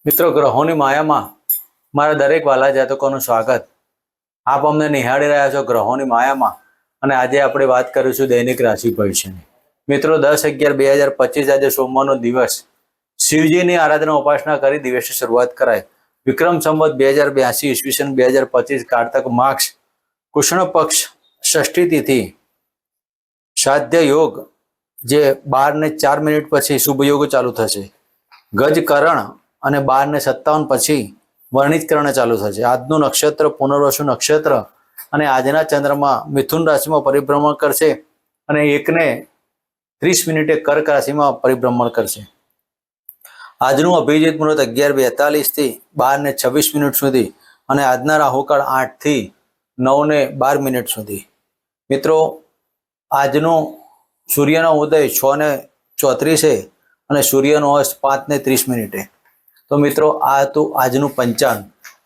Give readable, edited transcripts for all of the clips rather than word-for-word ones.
મિત્રો, ગ્રહોની માયામાં મારા દરેક વાલા જાતકોનું સ્વાગત. આપ અમને નિહાળી રહ્યા છો ગ્રહોની માયામાં, અને આજે આપણે વાત કરીશું દૈનિક રાશિ ભવિષ્યની. મિત્રો, 10/11/2025 આજે સોમવારનો દિવસ. શિવજીની આરાધના ઉપાસના કરી દિવસની શરૂઆત કરાય. વિક્રમ સંવત 2082 ઈસવીસન 2025 કારતક માક્ષ કૃષ્ણ પક્ષ ષષ્ઠી તિથિ સાધ્ય યોગ, જે 12:04 પછી શુભ યોગ ચાલુ થશે. ગજકરણ અને 12:57 પછી વર્ણિત કરણ ચાલુ થશે. આજનું નક્ષત્ર પુનર્વસુ નક્ષત્ર, અને આજના ચંદ્રમાં મિથુન રાશિમાં પરિભ્રમણ કરશે અને 1:30 કર્ક રાશિમાં પરિભ્રમણ કરશે. આજનું અભિજીત મુહૂર્ત 11:42 થી 12:26 સુધી, અને આજના રાહુકાળ 8 થી 9:12 સુધી. મિત્રો, આજનો સૂર્યનો ઉદય 6:34 અને સૂર્યનો અસ્ત 5:30. તો મિત્રો, આ હતું આજનું પંચાંગ.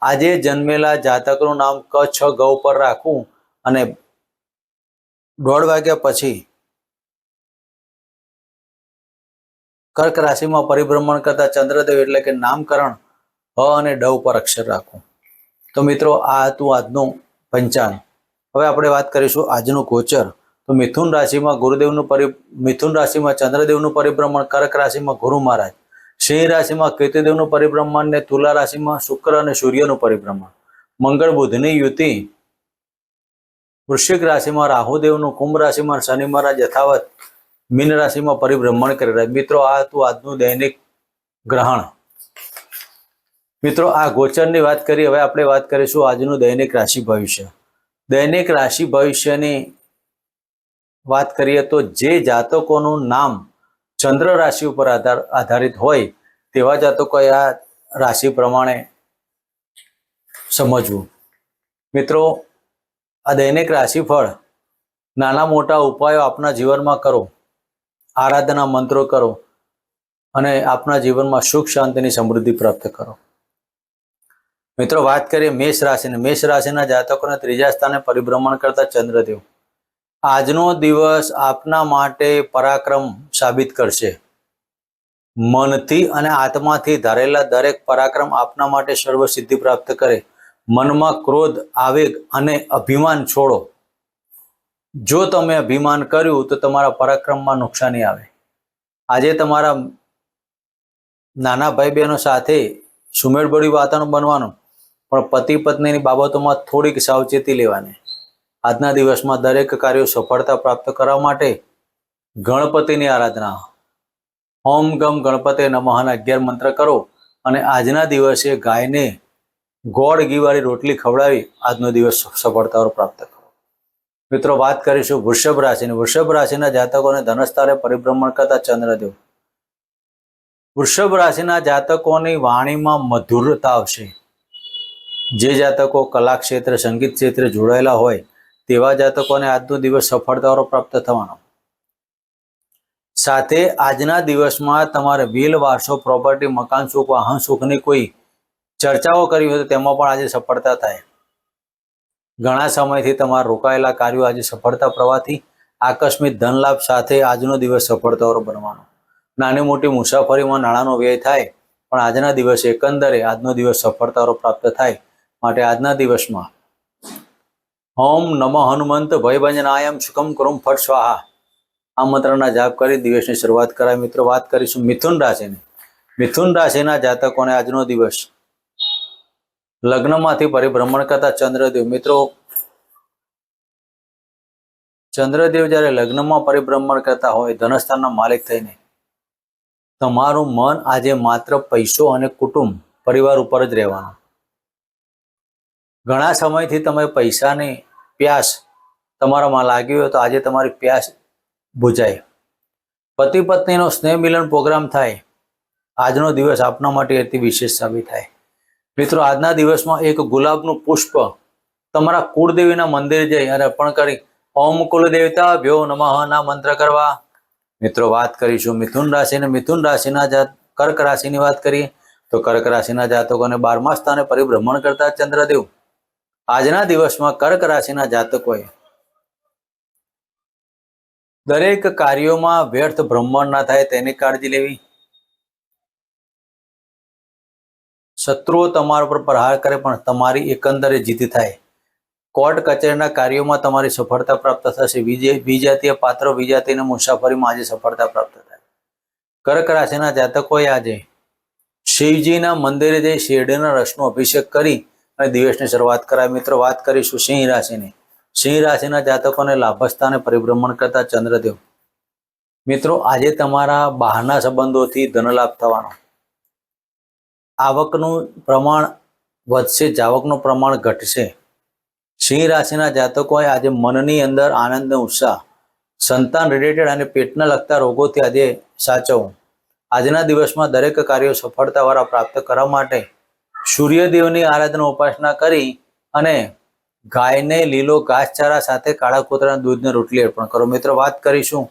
આજે જન્મેલા જાતકનું નામ ક, છ, ગ ઉપર રાખવું, અને 1:30 વાગ્યા પછી કર્ક રાશિમાં પરિભ્રમણ કરતા ચંદ્રદેવ એટલે કે નામકરણ હ અને ડ ઉપર અક્ષર રાખવું. તો મિત્રો, આ હતું આજનું પંચાંગ. હવે આપણે વાત કરીશું આજનું ગોચર. તો મિથુન રાશિમાં મિથુન રાશિમાં ચંદ્રદેવનું પરિભ્રમણ, કર્ક રાશિમાં ગુરુ મહારાજ, સિંહ રાશિમાં કેતુદેવનું પરિભ્રમણ, ને તુલા રાશિમાં શુક્ર અને સૂર્યનું પરિભ્રમણ. મંગળ બુધની યુતિ વૃશ્ચિક રાશિમાં રાહુદેવનું, કુંભ રાશિમાં શનિ મહારાજ યથાવત મીન રાશિમાં પરિભ્રમણ કરી રહ્યા. મિત્રો, આ હતું આજનું દૈનિક ગ્રહણ. મિત્રો, આ ગોચરની વાત કરી. હવે આપણે વાત કરીશું આજનું દૈનિક રાશિ ભવિષ્ય. દૈનિક રાશિ ભવિષ્યની વાત કરીએ તો જે જાતકોનું નામ ચંદ્ર રાશિ ઉપર આધારિત હોય તેવા જાતકોએ આ રાશિ પ્રમાણે સમજવું. મિત્રો, આ દૈનિક રાશિફળ નાના મોટા ઉપાયો આપના જીવનમાં કરો, આરાધના મંત્રો કરો, અને આપના જીવનમાં સુખ શાંતિની સમૃદ્ધિ પ્રાપ્ત કરો. મિત્રો, વાત કરીએ મેષ રાશિની. મેષ રાશિના જાતકોને 3જા સ્થાને પરિભ્રમણ કરતા ચંદ્રદેવ. આજનો દિવસ આપના માટે પરાક્રમ સાબિત કરશે. મનથી અને આત્માથી ધારેલા દરેક પરાક્રમ આપના માટે સર્વસિદ્ધિ પ્રાપ્ત કરે. મનમાં ક્રોધ, આવેગ અને અભિમાન છોડો. જો તમે અભિમાન કર્યું તો તમારા પરાક્રમમાં નુકસાની આવે. આજે તમારા નાના ભાઈ બહેનો સાથે સુમેળભર્યું વાતાવરણ બનવાનું, પણ પતિ પત્નીની બાબતોમાં થોડીક સાવચેતી લેવાની. આજના દિવસમાં દરેક કાર્યો સફળતા પ્રાપ્ત કરવા માટે ગણપતિની આરાધના, ઓમ ગમ ગણપતે નમઃના 11 મંત્ર કરો, અને આજના દિવસે ગાયને ગોળ ઘીવાળી રોટલી ખવડાવી આજનો દિવસ સફળતાઓ પ્રાપ્ત કરો. મિત્રો, વાત કરીશું વૃષભ રાશિની. વૃષભ રાશિના જાતકોને ધનસ્થાને પરિભ્રમણ કરતા ચંદ્રદેવ. વૃષભ રાશિના જાતકોની વાણીમાં મધુરતા આવશે. જે જાતકો કલા ક્ષેત્ર, સંગીત ક્ષેત્રે જોડાયેલા હોય તેવા જાતકોને આજનો દિવસ સફળતાઓ પ્રાપ્ત થવાનો. સાથે આજના દિવસમાં તમારે વિલ, વારસો, પ્રોપર્ટી, મકાન સુખ, વાહન સુખની કોઈ ચર્ચાઓ કરી હોય તો તેમાં પણ આજે સફળતા થાય. ઘણા સમયથી તમારા રોકાયેલા કાર્યો આજે સફળતા પ્રવાહથી આકસ્મિક ધનલાભ સાથે આજનો દિવસ સફળતાઓ બનવાનો. નાની મોટી મુસાફરીમાં નાણાંનો વ્યય થાય, પણ આજના દિવસે એકંદરે આજનો દિવસ સફળતાઓ પ્રાપ્ત થાય. માટે આજના દિવસમાં ઓમ નમઃ હનુમંત ભયભંજનાયમ સુખમ કરુમ ફટ સ્વાહા આ મંત્રના જાપ કરી દિવસની શરૂઆત કરાય. મિત્રો, વાત કરીશું મિથુન રાશિની. મિથુન રાશિના જાતકોને આજનો દિવસ લગ્નમાંથી પરિભ્રમણ કરતા ચંદ્રદેવ. મિત્રો, ચંદ્રદેવ જ્યારે લગ્નમાં પરિભ્રમણ કરતા હોય ધનસ્થાનના માલિક થઈને, તમારું મન આજે માત્ર પૈસો અને કુટુંબ પરિવાર ઉપર જ રહેવાનું. ઘણા સમયથી તમે પૈસાની પ્યાસ તમારામાં લાગી હોય તો આજે તમારી પ્યાસ બુજાય. પતિ પત્નીનો સ્નેહ મિલન પ્રોગ્રામ થાય. આજનો દિવસ આપના માટે અતિ વિશેષ સાબિત થાય. મિત્રો, આજના દિવસમાં એક ગુલાબનું પુષ્પ તમારા કુળદેવીના મંદિરે જઈ અને અર્પણ કરી ઓમ કુલદેવતા ભ્યો નમઃ ના મંત્ર કરવા. મિત્રો, વાત કરીશું મિથુન રાશિને. મિથુન રાશિના કર્ક રાશિની વાત કરીએ તો કર્ક રાશિના જાતકોને 12મા સ્થાને પરિભ્રમણ કરતા ચંદ્રદેવ. આજના દિવસમાં કર્ક રાશિના જાતકોએ દરેક કાર્યોમાં વ્યર્થ ભ્રમણ ના થાય તેની કાળજી લેવી. શત્રુઓ તમારા પર પ્રહાર કરે પણ તમારી એકંદરે જીત થાય. કોર્ટ કચેરીના કાર્યોમાં તમારી સફળતા પ્રાપ્ત થશે. વિજાતીય પાત્ર વિજાતીને મુસાફરીમાં આજે સફળતા પ્રાપ્ત થાય. કર્ક રાશિના જાતકોએ આજે શિવજીના મંદિરે જઈ શેરડીના રસનો અભિષેક કરી અને દિવસની શરૂઆત કરાય. મિત્રો, વાત કરીશું સિંહ રાશિની. સિંહ રાશિના જાતકોને લાભસ્થાને પરિભ્રમણ કરતા ચંદ્રદેવ. મિત્રો, આજે તમારા બહારના સંબંધોથી ધનલાભ થવાનો. આવકનું પ્રમાણ વધશે, જાવકનું પ્રમાણ ઘટશે. સિંહ રાશિના જાતકોએ આજે મનની અંદર આનંદ અને ઉત્સાહ, સંતાન રિલેટેડ અને પેટને લગતા રોગોથી આજે સાચવવું. આજના દિવસમાં દરેક કાર્યો સફળતાવાળા પ્રાપ્ત કરવા માટે સૂર્યદેવની આરાધના ઉપાસના કરી અને ગાયને લીલો ઘાસચારા સાથે કાળા કૂતરાના દૂધને રોટલી અર્પણ કરો. મિત્રો, વાત કરીશું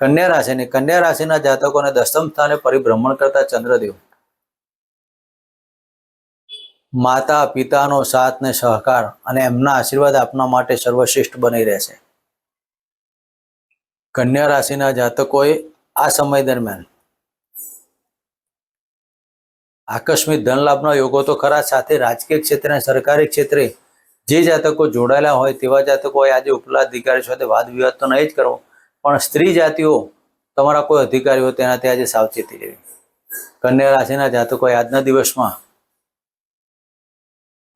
કન્યા રાશિની. કન્યા રાશિના જાતકોને દસમ સ્થાને પરિભ્રમણ કરતા ચંદ્રદેવ. માતા પિતાનો સાથ ને સહકાર અને એમના આશીર્વાદ આપના માટે સર્વશ્રેષ્ઠ બની રહેશે. કન્યા રાશિના જાતકોએ આ સમય દરમિયાન આકસ્મિક ધનલાભના યોગો તો ખરા, સાથે રાજકીય ક્ષેત્રે અને સરકારી ક્ષેત્રે જે જાતકો જોડાયેલા હોય તેવા જાતકોએ આજે ઉપલા અધિકારી સાથે વાદ વિવાદ તો નહીં જ કરો, પણ સ્ત્રી જાતિઓ તમારા કોઈ અધિકારી હોય તેનાથી આજે સાવચેતી લેવી. કન્યા રાશિના જાતકોએ આજના દિવસમાં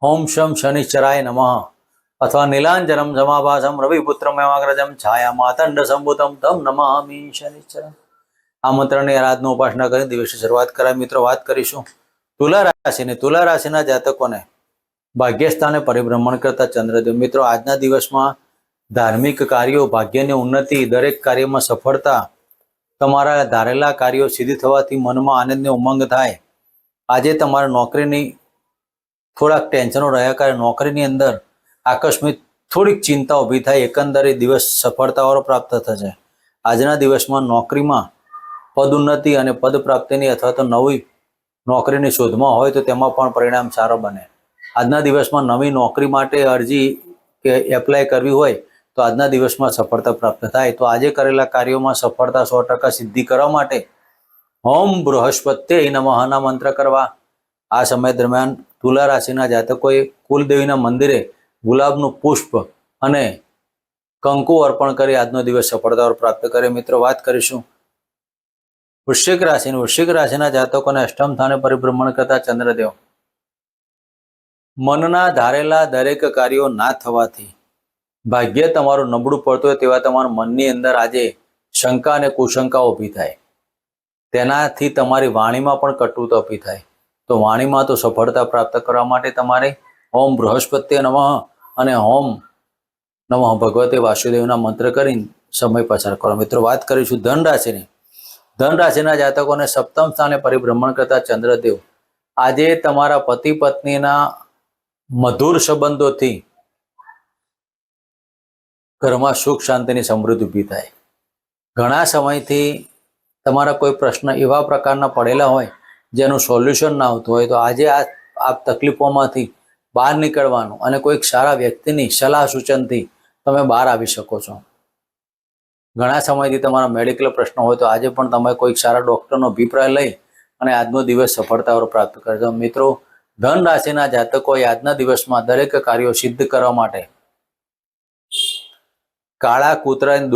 ઓમ શમ શનિશ્ચરાય નમઃ અથવા નીલાંજનમ સમાભાસમ રવિપુત્રમ એવાગ્રજમ છાયા માતંડ સંભૂતમ તમ નમામિ શનિશ્ચરમ આ મંત્રની આરાધના ઉપાસના કરી દિવસની શરૂઆત કરાય. મિત્રો, વાત કરીશું તુલા રાશિની. તુલા રાશિના જાતકોને ભાગ્યસ્થાને પરિભ્રમણ કરતા ચંદ્રદેવ. મિત્રો, આજના દિવસમાં ધાર્મિક કાર્યો, ભાગ્યની ઉન્નતિ, દરેક કાર્યમાં સફળતા, તમારા ધારેલા કાર્યો સિદ્ધ થવાથી મનમાં આનંદની ઉમંગ થાય. આજે તમારા નોકરીની થોડાક ટેન્શનો રહ્યા કરે, નોકરીની અંદર આકસ્મિક થોડીક ચિંતા ઊભી થાય. એકંદરે દિવસ સફળતાવાળો પ્રાપ્ત થશે. આજના દિવસમાં નોકરીમાં પદોન્નતિ અને પદ પ્રાપ્તિની અથવા તો નવી નોકરીની શોધમાં હોય તો તેમાં પણ પરિણામ સારો બને. આજના દિવસમાં નવી નોકરી માટે અરજી કે એપ્લાય કરવી હોય તો આજના દિવસમાં સફળતા પ્રાપ્ત થાય. તો આજે કરેલા કાર્યોમાં સફળતા 100% સિદ્ધિ કરવા માટે ઓમ બૃહસ્પત્યે નમઃના મંત્ર કરવા. આ સમય દરમિયાન તુલા રાશિના જાતકોએ કુલદેવીના મંદિરે ગુલાબનું પુષ્પ અને કંકુ અર્પણ કરી આજનો દિવસ સફળતા પ્રાપ્ત કરે. મિત્રો, વાત કરીશું વૃશ્ચિક રાશિની. વૃશ્ચિક રાશિના જાતકોને અષ્ટમ સ્થાને પરિભ્રમણ કરતા ચંદ્રદેવ. મનના ધારેલા દરેક કાર્યો ના થવાથી ભાગ્ય તમારું નબળું પડતું હોય તેવા તમારા મનની અંદર આજે શંકા અને કુશંકા ઊભી થાય. તેનાથી તમારી વાણીમાં પણ કટુતા ઊભી થાય. તો વાણીમાં તો સફળતા પ્રાપ્ત કરવા માટે તમારે ઓમ બૃહસ્પત્યે નમઃ અને ઓમ નમઃ ભગવતે વાસુદેવના મંત્ર કરીને સમય પસાર કરો. મિત્રો, વાત કરીશું ધન રાશિની. ધન રાશિના જાતકોને સપ્તમ સ્થાને પરિભ્રમણ કરતા ચંદ્રદેવ. આજે તમારા પતિ પત્નીના મધુર સંબંધોથી ઘરમાં સુખ શાંતિની સમૃદ્ધિ ઊભી થાય. ઘણા સમયથી તમારા કોઈ પ્રશ્ન એવા પ્રકારના પડેલા હોય જેનું સોલ્યુશન ના આવતું હોય તો આજે આ તકલીફોમાંથી બહાર નીકળવાનું અને કોઈક સારા વ્યક્તિની સલાહ સૂચનથી તમે બહાર આવી શકો છો. ઘણા સમયથી તમારા મેડિકલ પ્રશ્ન હોય તો આજે પણ તમે કોઈક સારા ડૉક્ટરનો અભિપ્રાય લઈ અને આજનો દિવસ સફળતાઓ પ્રાપ્ત કરજો. મિત્રો, ધન રાશિના જાતકોએ આજના દિવસમાં દરેક કાર્યો સિદ્ધ કરવા માટે કાળા કૂતરાને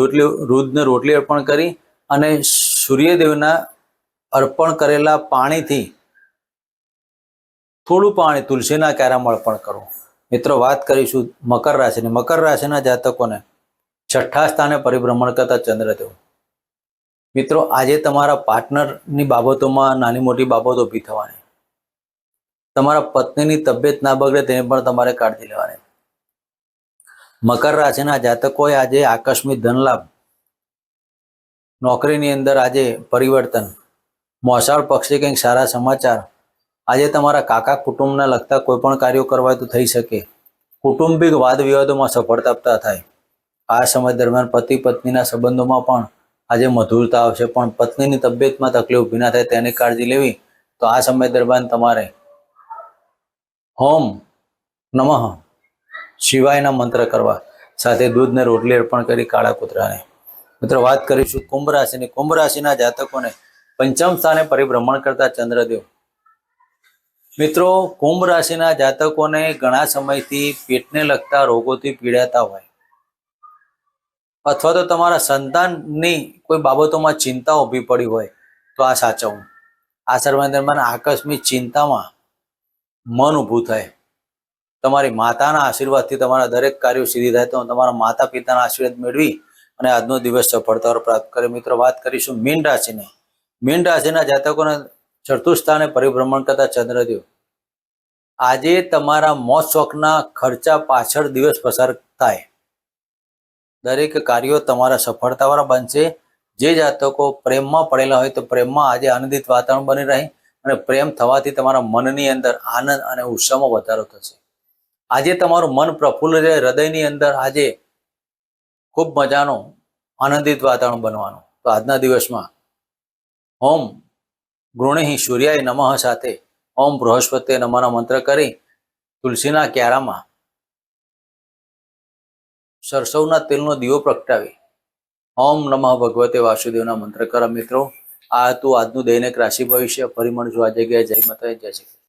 દૂધને રોટલી અર્પણ કરી અને સૂર્યદેવના અર્પણ કરેલા પાણીથી થોડું પાણી તુલસીના ક્યારામાં અર્પણ કરો. મિત્રો, વાત કરીશું મકર રાશિની. મકર રાશિના જાતકોને છઠ્ઠા સ્થાને પરિભ્રમણ કરતા ચંદ્રદેવ. મિત્રો, આજે તમારા પાર્ટનરની બાબતોમાં નાની મોટી બાબતો ઊભી થવાની. તમારા પત્નીની તબિયત ના બગડે તેની પણ તમારે કાળજી લેવાની. મકર રાશિના જાતકોએ આજે આકસ્મિક ધનલાભ, નોકરીની અંદર આજે પરિવર્તન, મોસાળ પક્ષે કંઈક સારા સમાચાર. આજે તમારા કાકા કુટુંબને લગતા કોઈ પણ કાર્યો કરવા તો થઈ શકે. કૌટુંબિક વાદ વિવાદોમાં સફળતા થાય. આ સમય દરમિયાન પતિ પત્નીના સંબંધોમાં પણ આજે મધુરતા આવશે, પણ પત્નીની તબિયતમાં તકલીફ ઊભી ના થાય તેની કાળજી લેવી. તો આ સમય દરમિયાન તમારે ઓમ નમઃ શિવાયના મંત્ર કરવા, સાથે દૂધને રોટલી અર્પણ કરી કાળા કૂતરાને. મિત્રો, વાત કરીશું કુંભ રાશિની. કુંભ રાશિના જાતકોને પંચમ સ્થાને પરિભ્રમણ કરતા ચંદ્રદેવ. મિત્રો, કુંભ રાશિના જાતકોને ઘણા સમયથી પેટને લગતા રોગોથી પીડાતા હોય અથવા તો તમારા સંતાનની કોઈ બાબતોમાં ચિંતા ઊભી પડી હોય તો આ સાચવવું. આ સમય દરમિયાન આકસ્મિક ચિંતામાં મન ઊભું થાય. તમારી માતાના આશીર્વાદથી તમારા દરેક કાર્યો સિદ્ધિ થાય તો તમારા માતા પિતાના આશીર્વાદ મેળવી અને આજનો દિવસ સફળતાઓ પ્રાપ્ત કરે. મિત્રો, વાત કરીશું મીન રાશિની. મીન રાશિના જાતકોને ચતુર્થ સ્થાને પરિભ્રમણ કરતા ચંદ્રદેવ આજે તમારા મોજ શોખના ખર્ચા પાછળ દિવસ પસાર થાય. દરેક કાર્યો તમારા સફળતાવાળા બનશે. જે જાતકો પ્રેમમાં પડેલા હોય તો પ્રેમમાં આજે આનંદિત વાતાવરણ બની રહે અને પ્રેમ થવાથી તમારા મનની અંદર આનંદ અને ઉત્સાહમાં વધારો થશે. આજે તમારું મન પ્રફુલ્લ રહે. હૃદયની અંદર આજે ખૂબ મજાનો આનંદિત વાતાવરણ બનવાનું. તો આજના દિવસમાં ઓમ ગૃણિ સૂર્યાય નમઃ સાથે ઓમ બૃહસ્પતિ નમઃના મંત્ર કરી તુલસીના ક્યારામાં સરસવના તેલનો દીવો પ્રગટાવી ઓમ નમઃ ભગવતે વાસુદેવના મંત્ર કરો. મિત્રો, આ હતું આજનું દૈનિક રાશિ ભવિષ્ય. ફરી મળીશું આ જગ્યાએ. જય માતા, જય શ્રી કૃષ્ણ.